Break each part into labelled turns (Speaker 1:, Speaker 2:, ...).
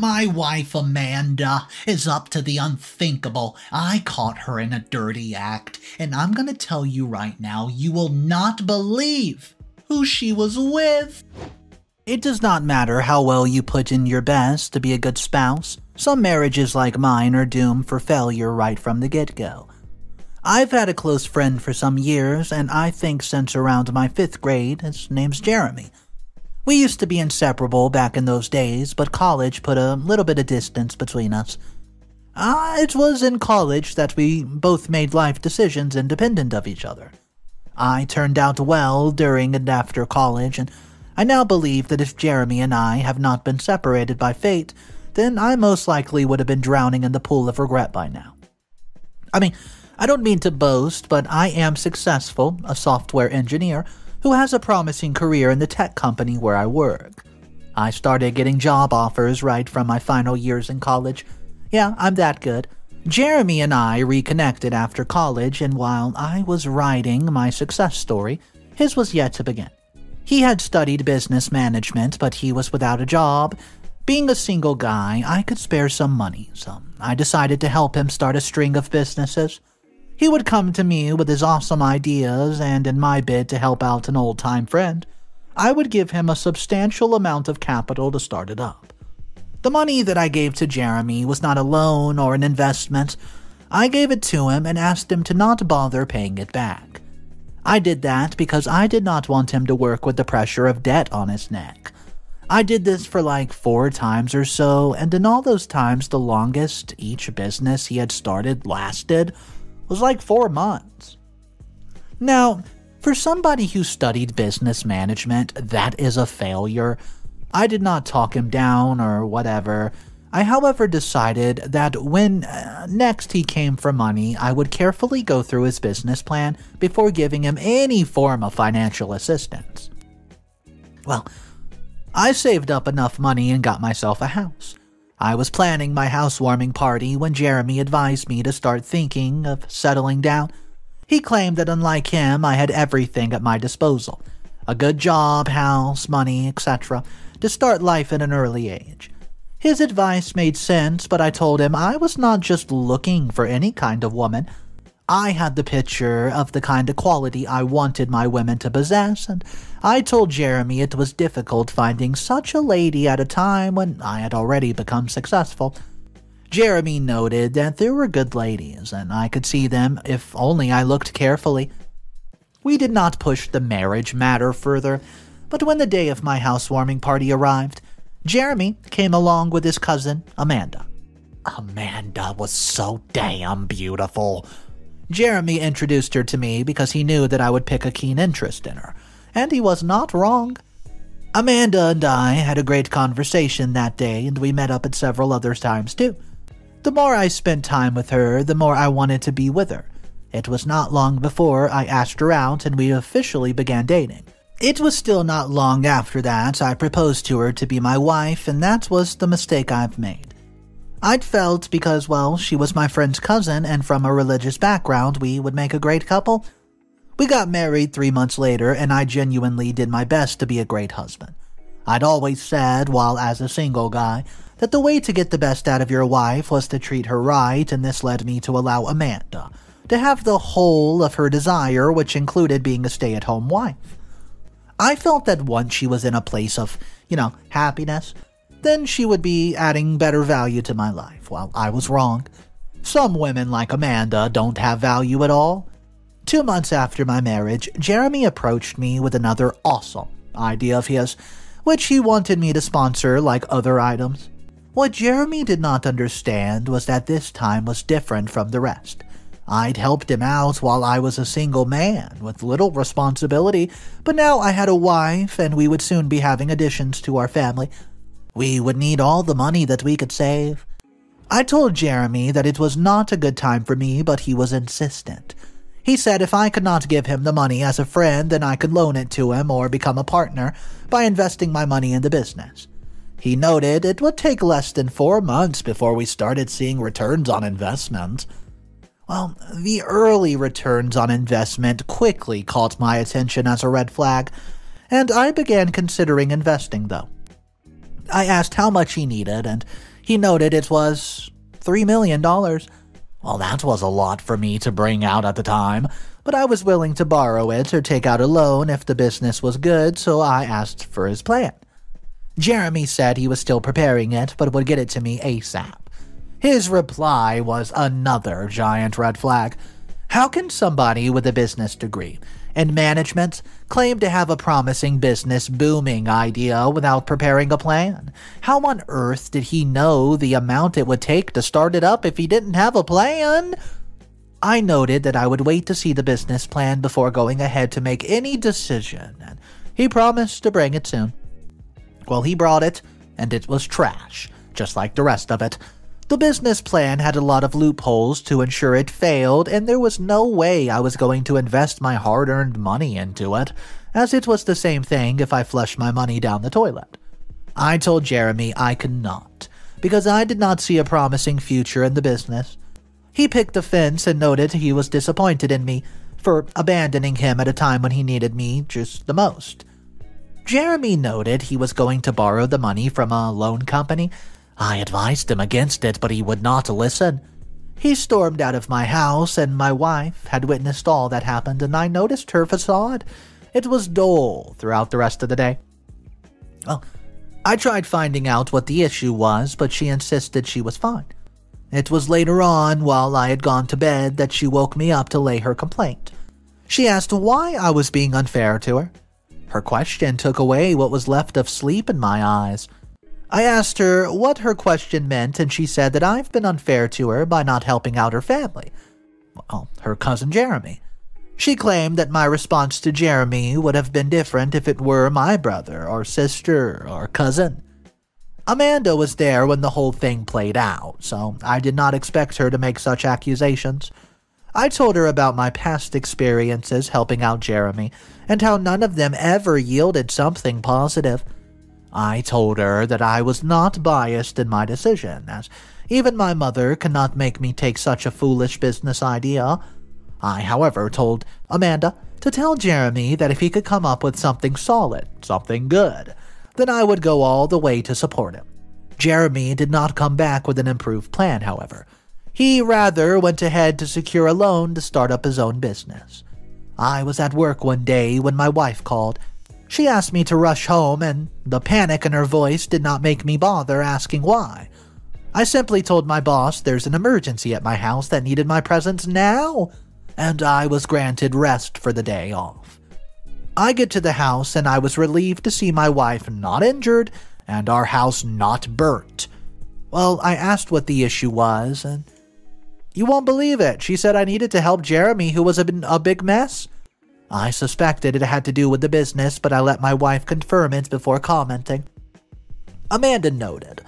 Speaker 1: My wife Amanda is up to the unthinkable. I caught her in a dirty act, and I'm gonna tell you right now, you will not believe who she was with.
Speaker 2: It does not matter how well you put in your best to be a good spouse. Some marriages like mine are doomed for failure right from the get-go. I've had a close friend for some years, and I think since around my 5th grade. His name's Jeremy. We used to be inseparable back in those days, but college put a little bit of distance between us. It was in college that we both made life decisions independent of each other. I turned out well during and after college, and I now believe that if Jeremy and I have not been separated by fate, then I most likely would have been drowning in the pool of regret by now. I don't mean to boast, but I am successful, a software engineer who has a promising career in the tech company where I work. I started getting job offers right from my final years in college. Yeah, I'm that good. Jeremy and I reconnected after college, and while I was writing my success story, his was yet to begin. He had studied business management, but he was without a job. Being a single guy, I could spare some money, so I decided to help him start a string of businesses. He would come to me with his awesome ideas, and in my bid to help out an old-time friend, I would give him a substantial amount of capital to start it up. The money that I gave to Jeremy was not a loan or an investment. I gave it to him and asked him to not bother paying it back. I did that because I did not want him to work with the pressure of debt on his neck. I did this for like 4 times or so, and in all those times the longest each business he had started lasted was like 4 months. Now, for somebody who studied business management, that is a failure. I did not talk him down or whatever. I, however, decided that when next he came for money, I would carefully go through his business plan before giving him any form of financial assistance. Well, I saved up enough money and got myself a house. I was planning my housewarming party when Jeremy advised me to start thinking of settling down. He claimed that unlike him, I had everything at my disposal. A good job, house, money, etc. to start life at an early age. His advice made sense, but I told him I was not just looking for any kind of woman. I had the picture of the kind of quality I wanted my women to possess, and I told Jeremy it was difficult finding such a lady at a time when I had already become successful. Jeremy noted that there were good ladies, and I could see them if only I looked carefully. We did not push the marriage matter further, but when the day of my housewarming party arrived, Jeremy came along with his cousin, Amanda. Amanda was so damn beautiful. Jeremy introduced her to me because he knew that I would pick a keen interest in her, and he was not wrong. Amanda and I had a great conversation that day, and we met up at several other times too. The more I spent time with her, the more I wanted to be with her. It was not long before I asked her out and we officially began dating. It was still not long after that I proposed to her to be my wife, and that was the mistake I've made. I'd felt because, well, she was my friend's cousin and from a religious background, we would make a great couple. We got married 3 months later, and I genuinely did my best to be a great husband. I'd always said, while as a single guy, that the way to get the best out of your wife was to treat her right, and this led me to allow Amanda to have the whole of her desire, which included being a stay-at-home wife. I felt that once she was in a place of, happiness, then she would be adding better value to my life. Well, I was wrong. Some women like Amanda don't have value at all. 2 months after my marriage, Jeremy approached me with another awesome idea of his, which he wanted me to sponsor like other items. What Jeremy did not understand was that this time was different from the rest. I'd helped him out while I was a single man with little responsibility, but now I had a wife and we would soon be having additions to our family. We would need all the money that we could save. I told Jeremy that it was not a good time for me, but he was insistent. He said if I could not give him the money as a friend, then I could loan it to him or become a partner by investing my money in the business. He noted it would take less than 4 months before we started seeing returns on investment. Well, the early returns on investment quickly caught my attention as a red flag, and I began considering investing though. I asked how much he needed, and he noted it was $3 million. Well, that was a lot for me to bring out at the time, but I was willing to borrow it or take out a loan if the business was good, so I asked for his plan. Jeremy said he was still preparing it, but would get it to me ASAP. His reply was another giant red flag. How can somebody with a business degree in management claim to have a promising business booming idea without preparing a plan? How on earth did he know the amount it would take to start it up if he didn't have a plan? I noted that I would wait to see the business plan before going ahead to make any decision, and he promised to bring it soon. Well, he brought it, and it was trash, just like the rest of it. The business plan had a lot of loopholes to ensure it failed, and there was no way I was going to invest my hard-earned money into it, as it was the same thing if I flushed my money down the toilet. I told Jeremy I could not, because I did not see a promising future in the business. He picked a fence and noted he was disappointed in me for abandoning him at a time when he needed me just the most. Jeremy noted he was going to borrow the money from a loan company. I advised him against it, but he would not listen. He stormed out of my house, and my wife had witnessed all that happened, and I noticed her facade. It was dull throughout the rest of the day. Well, I tried finding out what the issue was, but she insisted she was fine. It was later on, while I had gone to bed, that she woke me up to lay her complaint. She asked why I was being unfair to her. Her question took away what was left of sleep in my eyes. I asked her what her question meant, and she said that I've been unfair to her by not helping out her family. Well, her cousin Jeremy. She claimed that my response to Jeremy would have been different if it were my brother or sister or cousin. Amanda was there when the whole thing played out, so I did not expect her to make such accusations. I told her about my past experiences helping out Jeremy, and how none of them ever yielded something positive. I told her that I was not biased in my decision, as even my mother cannot make me take such a foolish business idea. I, however, told Amanda to tell Jeremy that if he could come up with something solid, something good, then I would go all the way to support him. Jeremy did not come back with an improved plan, however. He rather went ahead to secure a loan to start up his own business. I was at work one day when my wife called. She asked me to rush home, and the panic in her voice did not make me bother asking why. I simply told my boss there's an emergency at my house that needed my presence now, and I was granted rest for the day off. I get to the house, and I was relieved to see my wife not injured and our house not burnt. Well, I asked what the issue was, and you won't believe it. She said I needed to help Jeremy, who was a big mess. I suspected it had to do with the business, but I let my wife confirm it before commenting. Amanda noted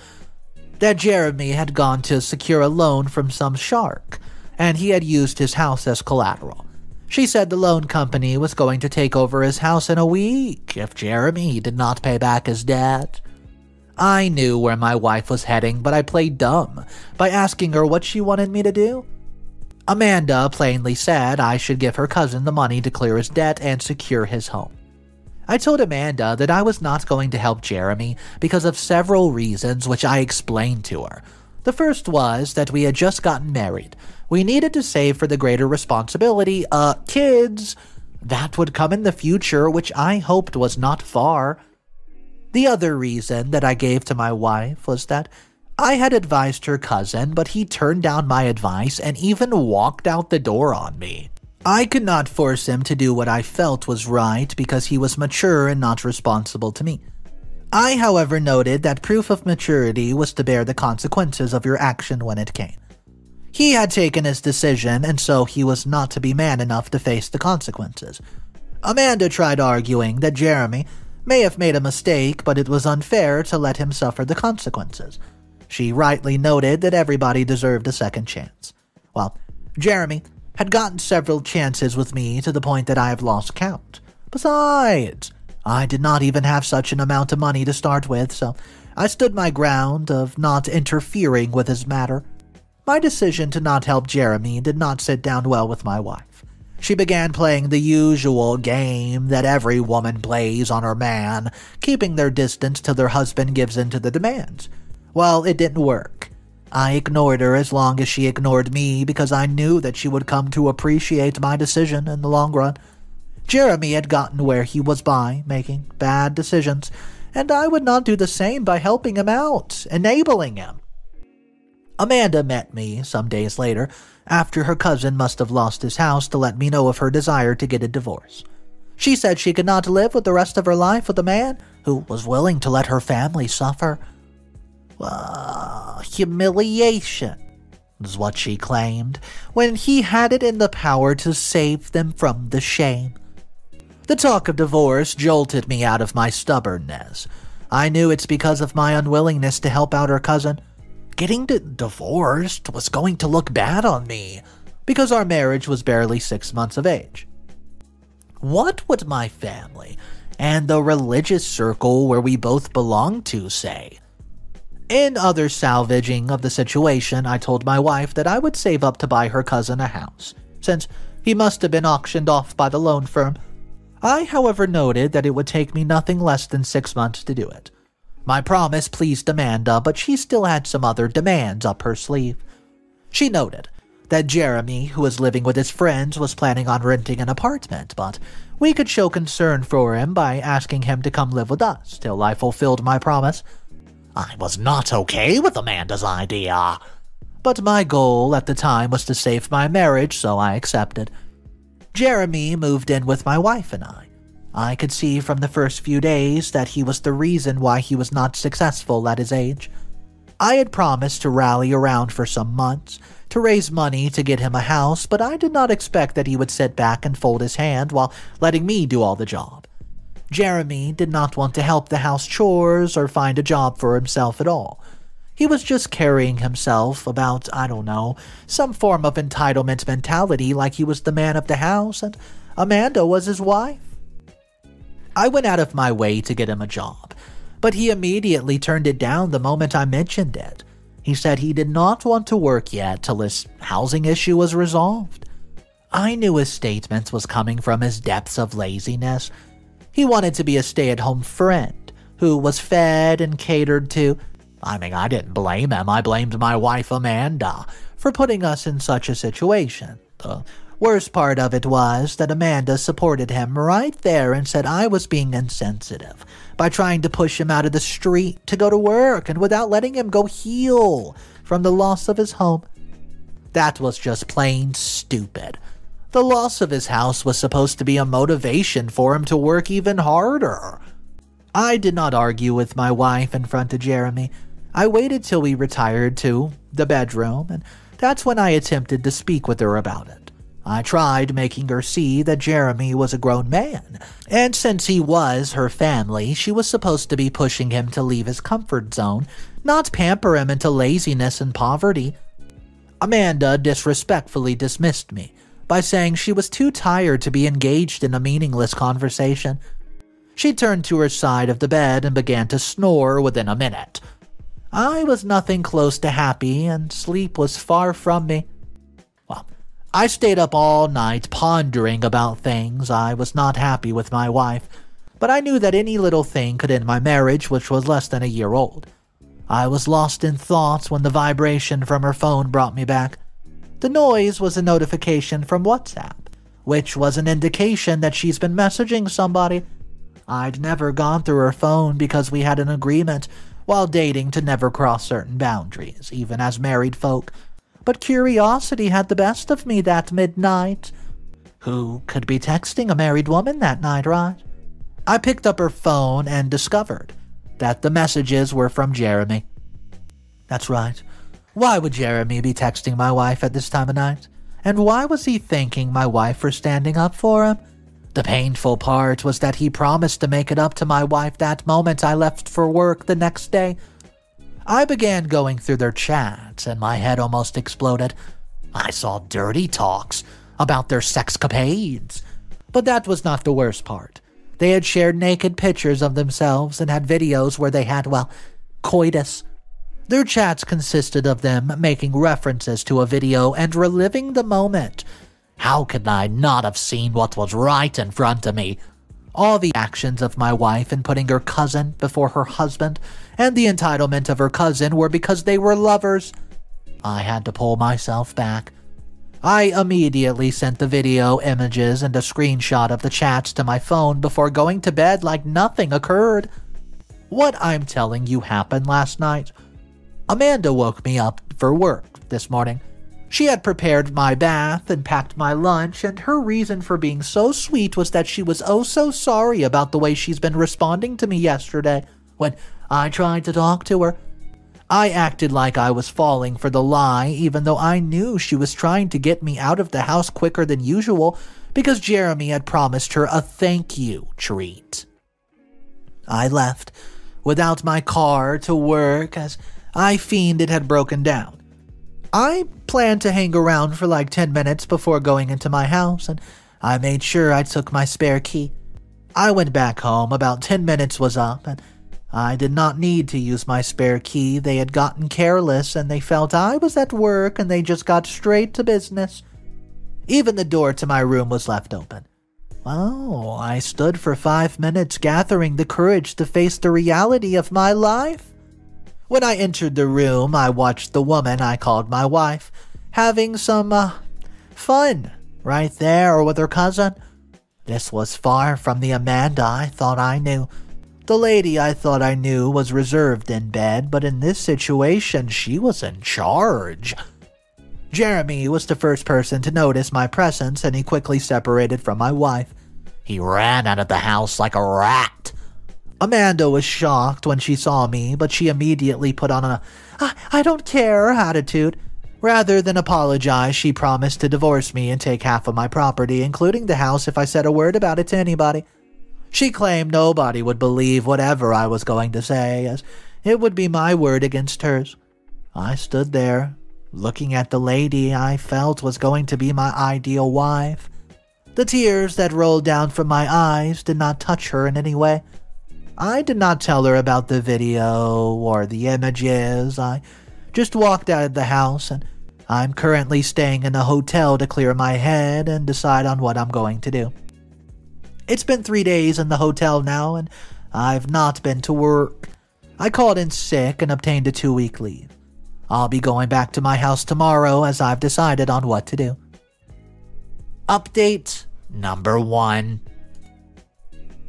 Speaker 2: that Jeremy had gone to secure a loan from some shark, and he had used his house as collateral. She said the loan company was going to take over his house in a week if Jeremy did not pay back his debt. I knew where my wife was heading, but I played dumb by asking her what she wanted me to do. Amanda plainly said I should give her cousin the money to clear his debt and secure his home. I told Amanda that I was not going to help Jeremy because of several reasons which I explained to her. The first was that we had just gotten married. We needed to save for the greater responsibility, kids, that would come in the future, which I hoped was not far. The other reason that I gave to my wife was that I had advised her cousin, but he turned down my advice and even walked out the door on me. I could not force him to do what I felt was right because he was mature and not responsible to me. I, however, noted that proof of maturity was to bear the consequences of your action when it came. He had taken his decision, and so he was not to be man enough to face the consequences. Amanda tried arguing that Jeremy may have made a mistake, but it was unfair to let him suffer the consequences. She rightly noted that everybody deserved a second chance. Well, Jeremy had gotten several chances with me to the point that I have lost count. Besides, I did not even have such an amount of money to start with, so I stood my ground of not interfering with his matter. My decision to not help Jeremy did not sit down well with my wife. She began playing the usual game that every woman plays on her man, keeping their distance till their husband gives in to the demands. Well, it didn't work. I ignored her as long as she ignored me because I knew that she would come to appreciate my decision in the long run. Jeremy had gotten where he was by making bad decisions, and I would not do the same by helping him out, enabling him. Amanda met me some days later, after her cousin must have lost his house, to let me know of her desire to get a divorce. She said she could not live with the rest of her life with a man who was willing to let her family suffer. Humiliation is what she claimed, when he had it in the power to save them from the shame. The talk of divorce jolted me out of my stubbornness. I knew it's because of my unwillingness to help out her cousin. Getting divorced was going to look bad on me, because our marriage was barely 6 months of age. What would my family and the religious circle where we both belonged to say? In other salvaging of the situation, I told my wife that I would save up to buy her cousin a house, since he must have been auctioned off by the loan firm. I, however, noted that it would take me nothing less than 6 months to do it. My promise pleased Amanda, but she still had some other demands up her sleeve. She noted that Jeremy, who was living with his friends, was planning on renting an apartment, but we could show concern for him by asking him to come live with us till I fulfilled my promise. I was not okay with Amanda's idea, but my goal at the time was to save my marriage, so I accepted. Jeremy moved in with my wife and I. I could see from the first few days that he was the reason why he was not successful at his age. I had promised to rally around for some months, to raise money to get him a house, but I did not expect that he would sit back and fold his hand while letting me do all the job. Jeremy did not want to help the house chores or find a job for himself at all. He was just carrying himself about, some form of entitlement mentality, like he was the man of the house and Amanda was his wife. I went out of my way to get him a job, but he immediately turned it down the moment I mentioned it. He said he did not want to work yet till his housing issue was resolved. I knew his statement was coming from his depths of laziness. He wanted to be a stay-at-home friend who was fed and catered to. I didn't blame him. I blamed my wife Amanda for putting us in such a situation. The worst part of it was that Amanda supported him right there and said I was being insensitive by trying to push him out of the street to go to work and without letting him go heal from the loss of his home. That was just plain stupid. The loss of his house was supposed to be a motivation for him to work even harder. I did not argue with my wife in front of Jeremy. I waited till we retired to the bedroom, and that's when I attempted to speak with her about it. I tried making her see that Jeremy was a grown man, and since he was her family, she was supposed to be pushing him to leave his comfort zone, not pamper him into laziness and poverty. Amanda disrespectfully dismissed me by saying she was too tired to be engaged in a meaningless conversation. She turned to her side of the bed and began to snore within a minute. I was nothing close to happy, and sleep was far from me. I stayed up all night pondering about things. I was not happy with my wife, but I knew that any little thing could end my marriage, which was less than a year old. I was lost in thoughts when the vibration from her phone brought me back. The noise was a notification from WhatsApp, which was an indication that she's been messaging somebody. I'd never gone through her phone because we had an agreement while dating to never cross certain boundaries, even as married folk. But curiosity had the best of me that midnight. Who could be texting a married woman that night, right? I picked up her phone and discovered that the messages were from Jeremy. That's right. Why would Jeremy be texting my wife at this time of night? And why was he thanking my wife for standing up for him? The painful part was that he promised to make it up to my wife that moment I left for work the next day. I began going through their chats, and my head almost exploded. I saw dirty talks about their sexcapades. But that was not the worst part. They had shared naked pictures of themselves and had videos where they had, coitus. Their chats consisted of them making references to a video and reliving the moment, How could I not have seen what was right in front of me? All the actions of my wife in putting her cousin before her husband and the entitlement of her cousin were because they were lovers. I had to pull myself back. I immediately sent the video, images, and a screenshot of the chats to my phone before going to bed like nothing occurred. What I'm telling you happened last night. Amanda woke me up for work this morning. She had prepared my bath and packed my lunch, and her reason for being so sweet was that she was oh so sorry about the way she's been responding to me yesterday when I tried to talk to her. I acted like I was falling for the lie, even though I knew she was trying to get me out of the house quicker than usual because Jeremy had promised her a thank you treat. I left without my car to work as I feigned it had broken down. I planned to hang around for like 10 minutes before going into my house, and I made sure I took my spare key. I went back home about 10 minutes was up, and I did not need to use my spare key. They had gotten careless, and they felt I was at work, and they just got straight to business. Even the door to my room was left open. Well, I stood for 5 minutes gathering the courage to face the reality of my life. When I entered the room, I watched the woman I called my wife having some fun right there with her cousin. This was far from the Amanda I thought I knew. The lady I thought I knew was reserved in bed, but in this situation, she was in charge. Jeremy was the first person to notice my presence, and he quickly separated from my wife. He ran out of the house like a rat. Amanda was shocked when she saw me, but she immediately put on a I don't care attitude. Rather than apologize, she promised to divorce me and take half of my property, including the house, if I said a word about it to anybody. She claimed nobody would believe whatever I was going to say, as it would be my word against hers. I stood there, looking at the lady I felt was going to be my ideal wife. The tears that rolled down from my eyes did not touch her in any way. I did not tell her about the video or the images. I just walked out of the house, and I'm currently staying in a hotel to clear my head and decide on what I'm going to do. It's been 3 days in the hotel now, and I've not been to work. I called in sick and obtained a 2-week leave. I'll be going back to my house tomorrow as I've decided on what to do. Update number 1.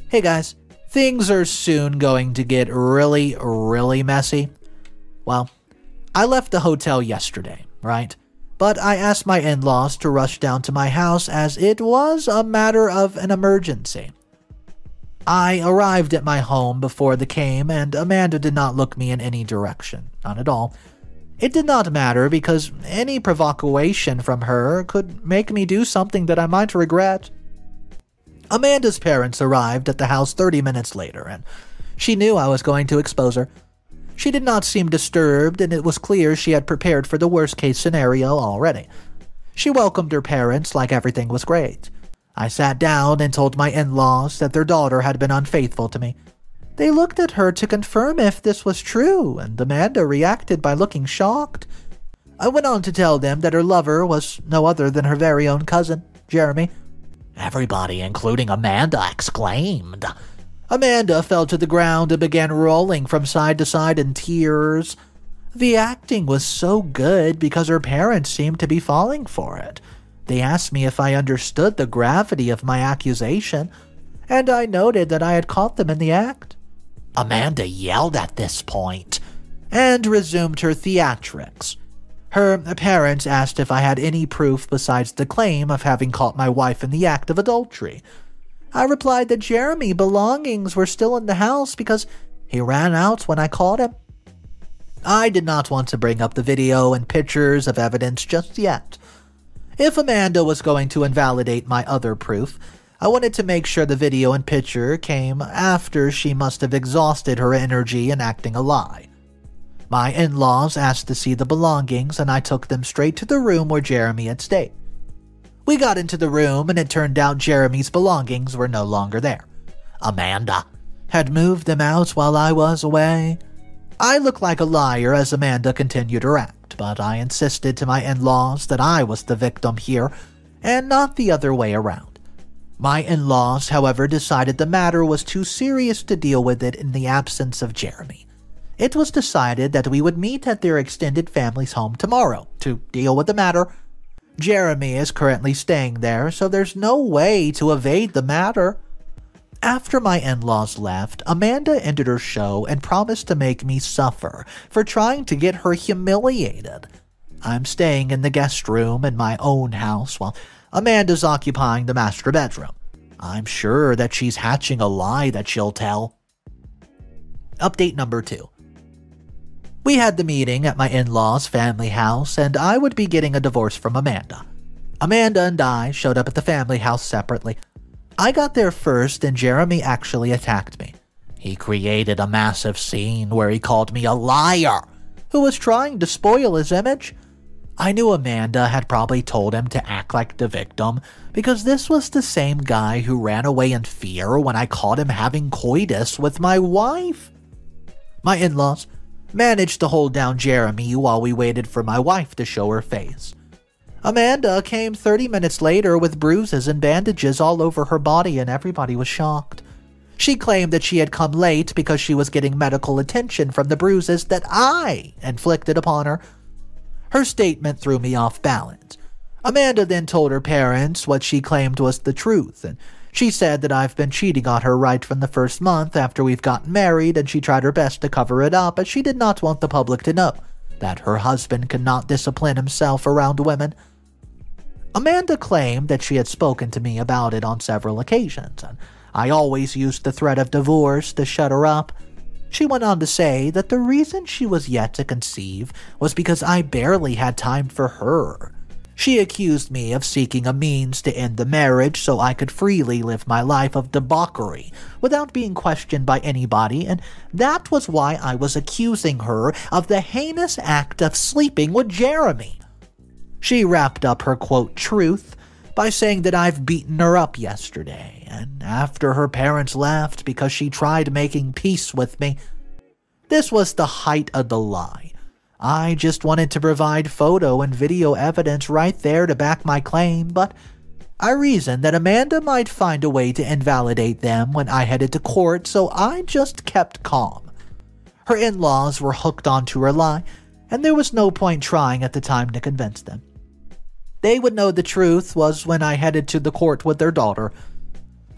Speaker 2: Hey guys. Things are soon going to get really, really messy. Well, I left the hotel yesterday, right? But I asked my in-laws to rush down to my house as it was a matter of an emergency. I arrived at my home before they came, and Amanda did not look me in any direction, not at all. It did not matter because any provocation from her could make me do something that I might regret. Amanda's parents arrived at the house 30 minutes later, and she knew I was going to expose her. She did not seem disturbed, and it was clear she had prepared for the worst-case scenario already. She welcomed her parents like everything was great. I sat down and told my in-laws that their daughter had been unfaithful to me. They looked at her to confirm if this was true, and Amanda reacted by looking shocked. I went on to tell them that her lover was no other than her very own cousin, Jeremy. Everybody, including Amanda, exclaimed. Amanda fell to the ground and began rolling from side to side in tears. The acting was so good because her parents seemed to be falling for it. They asked me if I understood the gravity of my accusation, and I noted that I had caught them in the act. Amanda yelled at this point and resumed her theatrics. Her parents asked if I had any proof besides the claim of having caught my wife in the act of adultery. I replied that Jeremy's belongings were still in the house because he ran out when I caught him. I did not want to bring up the video and pictures of evidence just yet. If Amanda was going to invalidate my other proof, I wanted to make sure the video and picture came after she must have exhausted her energy in acting a lie. My in-laws asked to see the belongings, and I took them straight to the room where Jeremy had stayed. We got into the room, and it turned out Jeremy's belongings were no longer there. Amanda had moved them out while I was away. I looked like a liar as Amanda continued her act, but I insisted to my in-laws that I was the victim here, and not the other way around. My in-laws, however, decided the matter was too serious to deal with it in the absence of Jeremy. It was decided that we would meet at their extended family's home tomorrow to deal with the matter. Jeremy is currently staying there, so there's no way to evade the matter. After my in-laws left, Amanda ended her show and promised to make me suffer for trying to get her humiliated. I'm staying in the guest room in my own house while Amanda's occupying the master bedroom. I'm sure that she's hatching a lie that she'll tell. Update number 2. We had the meeting at my in-laws' family house, and I would be getting a divorce from Amanda. Amanda and I showed up at the family house separately. I got there first, and Jeremy actually attacked me. He created a massive scene where he called me a liar who was trying to spoil his image. I knew Amanda had probably told him to act like the victim because this was the same guy who ran away in fear when I caught him having coitus with my wife. My in-laws managed to hold down Jeremy while we waited for my wife to show her face. Amanda came 30 minutes later with bruises and bandages all over her body, and everybody was shocked. She claimed that she had come late because she was getting medical attention from the bruises that I inflicted upon her. Her statement threw me off balance. Amanda then told her parents what she claimed was the truth, and she said that I've been cheating on her right from the first month after we've gotten married, and she tried her best to cover it up, but she did not want the public to know that her husband cannot discipline himself around women. Amanda claimed that she had spoken to me about it on several occasions, and I always used the threat of divorce to shut her up. She went on to say that the reason she was yet to conceive was because I barely had time for her. She accused me of seeking a means to end the marriage so I could freely live my life of debauchery without being questioned by anybody, and that was why I was accusing her of the heinous act of sleeping with Jeremy. She wrapped up her quote truth by saying that I've beaten her up yesterday, and after her parents left because she tried making peace with me. This was the height of the lie. I just wanted to provide photo and video evidence right there to back my claim, but I reasoned that Amanda might find a way to invalidate them when I headed to court, so I just kept calm. Her in-laws were hooked onto her lie, and there was no point trying at the time to convince them. They would know the truth was when I headed to the court with their daughter.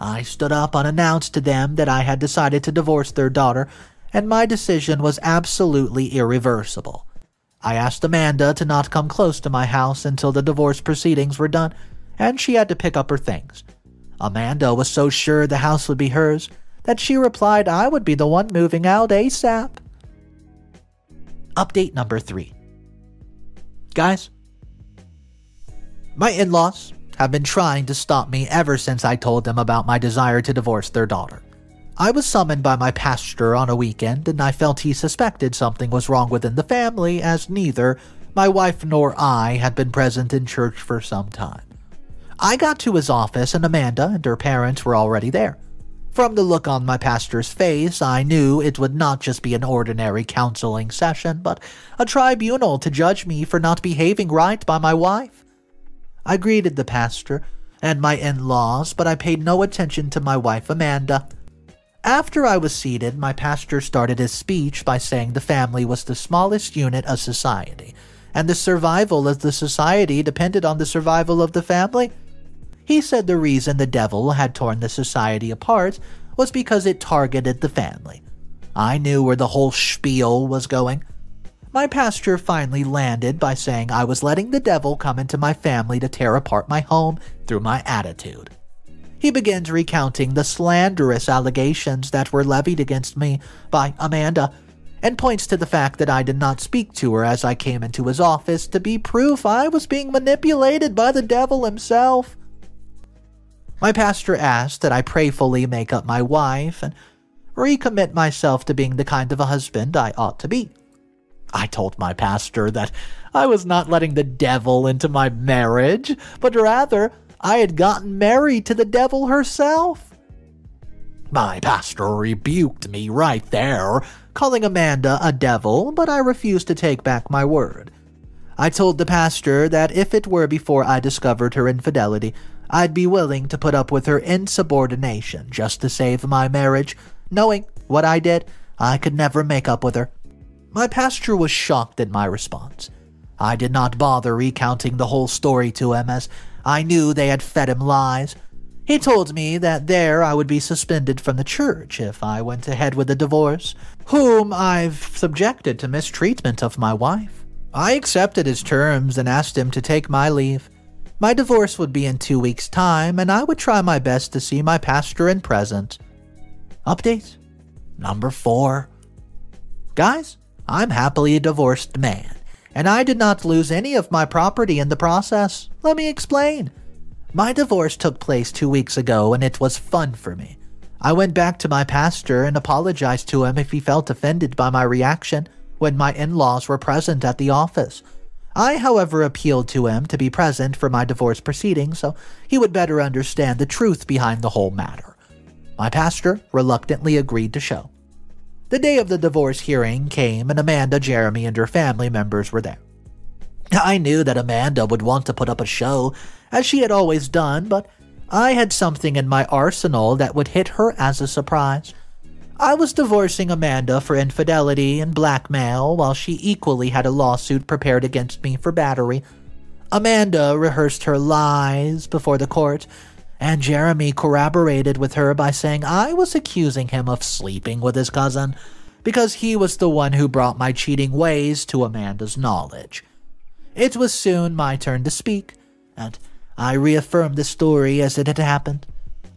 Speaker 2: I stood up unannounced to them that I had decided to divorce their daughter, and my decision was absolutely irreversible. I asked Amanda to not come close to my house until the divorce proceedings were done, and she had to pick up her things. Amanda was so sure the house would be hers that she replied I would be the one moving out ASAP. Update number 3. Guys, my in-laws have been trying to stop me ever since I told them about my desire to divorce their daughter. I was summoned by my pastor on a weekend, and I felt he suspected something was wrong within the family, as neither my wife nor I had been present in church for some time. I got to his office, and Amanda and her parents were already there. From the look on my pastor's face, I knew it would not just be an ordinary counseling session, but a tribunal to judge me for not behaving right by my wife. I greeted the pastor and my in-laws, but I paid no attention to my wife Amanda. After I was seated, my pastor started his speech by saying the family was the smallest unit of society, and the survival of the society depended on the survival of the family. He said the reason the devil had torn the society apart was because it targeted the family. I knew where the whole spiel was going. My pastor finally landed by saying I was letting the devil come into my family to tear apart my home through my attitude. He begins recounting the slanderous allegations that were levied against me by Amanda, and points to the fact that I did not speak to her as I came into his office to be proof I was being manipulated by the devil himself. My pastor asked that I prayerfully make up my wife and recommit myself to being the kind of a husband I ought to be. I told my pastor that I was not letting the devil into my marriage, but rather I had gotten married to the devil herself. My pastor rebuked me right there, calling Amanda a devil, but I refused to take back my word. I told the pastor that if it were before I discovered her infidelity, I'd be willing to put up with her insubordination just to save my marriage, knowing what I did, I could never make up with her. My pastor was shocked at my response. I did not bother recounting the whole story to him, as I knew they had fed him lies. He told me that there I would be suspended from the church if I went ahead with the divorce, whom I've subjected to mistreatment of my wife. I accepted his terms and asked him to take my leave. My divorce would be in 2 weeks' time, and I would try my best to see my pastor in present. Update number 4. Guys, I'm happily a divorced man, and I did not lose any of my property in the process. Let me explain. My divorce took place 2 weeks ago, and it was fun for me. I went back to my pastor and apologized to him if he felt offended by my reaction when my in-laws were present at the office. I, however, appealed to him to be present for my divorce proceedings so he would better understand the truth behind the whole matter. My pastor reluctantly agreed to show. The day of the divorce hearing came, and Amanda, Jeremy, and her family members were there. I knew that Amanda would want to put up a show, as she had always done, but I had something in my arsenal that would hit her as a surprise. I was divorcing Amanda for infidelity and blackmail, while she equally had a lawsuit prepared against me for battery. Amanda rehearsed her lies before the court, and Jeremy corroborated with her by saying I was accusing him of sleeping with his cousin, because he was the one who brought my cheating ways to Amanda's knowledge. It was soon my turn to speak, and I reaffirmed the story as it had happened.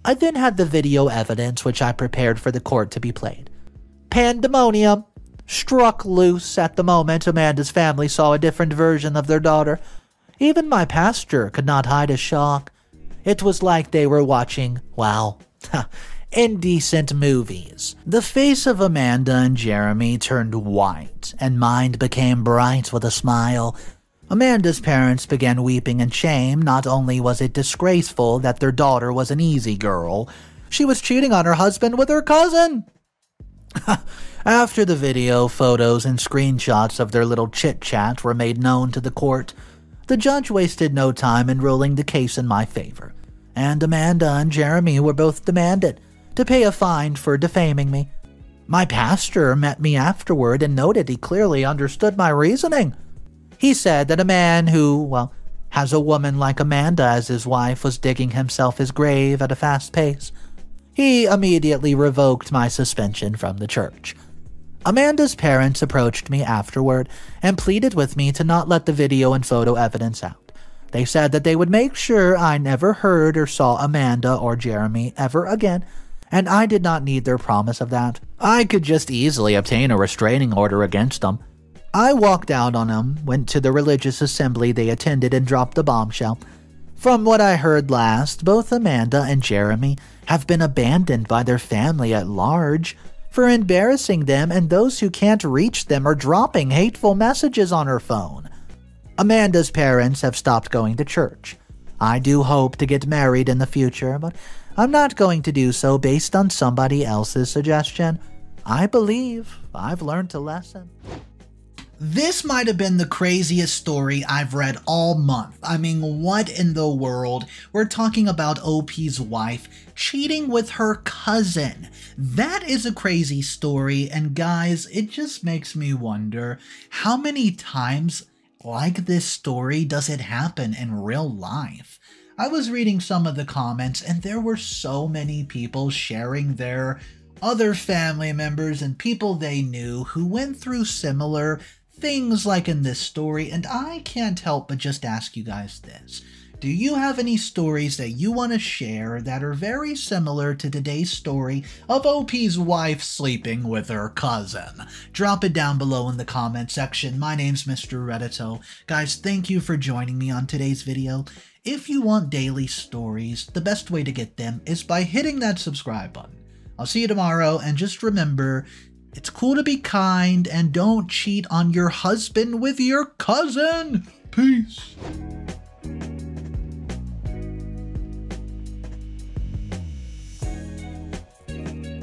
Speaker 2: I then had the video evidence which I prepared for the court to be played. Pandemonium struck loose at the moment Amanda's family saw a different version of their daughter. Even my pastor could not hide his shock. It was like they were watching, well, indecent movies. The face of Amanda and Jeremy turned white, and mine became bright with a smile. Amanda's parents began weeping in shame. Not only was it disgraceful that their daughter was an easy girl, she was cheating on her husband with her cousin. After the video, photos and screenshots of their little chit-chat were made known to the court, the judge wasted no time in ruling the case in my favor, and Amanda and Jeremy were both demanded to pay a fine for defaming me. My pastor met me afterward and noted he clearly understood my reasoning. He said that a man who, well, has a woman like Amanda as his wife was digging himself his grave at a fast pace. He immediately revoked my suspension from the church. Amanda's parents approached me afterward and pleaded with me to not let the video and photo evidence out. They said that they would make sure I never heard or saw Amanda or Jeremy ever again, and I did not need their promise of that. I could just easily obtain a restraining order against them. I walked out on them, went to the religious assembly they attended, and dropped the bombshell. From what I heard last, both Amanda and Jeremy have been abandoned by their family at large for embarrassing them, and those who can't reach them are dropping hateful messages on her phone. Amanda's parents have stopped going to church. I do hope to get married in the future, but I'm not going to do so based on somebody else's suggestion. I believe I've learned a lesson.
Speaker 1: This might have been the craziest story I've read all month. I mean, what in the world? We're talking about OP's wife cheating with her cousin. That is a crazy story, and guys, it just makes me wonder how many times like this story does it happen in real life? I was reading some of the comments, and there were so many people sharing their other family members and people they knew who went through similar things like in this story, and I can't help but just ask you guys this. Do you have any stories that you want to share that are very similar to today's story of OP's wife sleeping with her cousin? Drop it down below in the comment section. My name's Mr. Reddito. Guys, thank you for joining me on today's video. If you want daily stories, the best way to get them is by hitting that subscribe button. I'll see you tomorrow, and just remember, it's cool to be kind, and don't cheat on your husband with your cousin. Peace.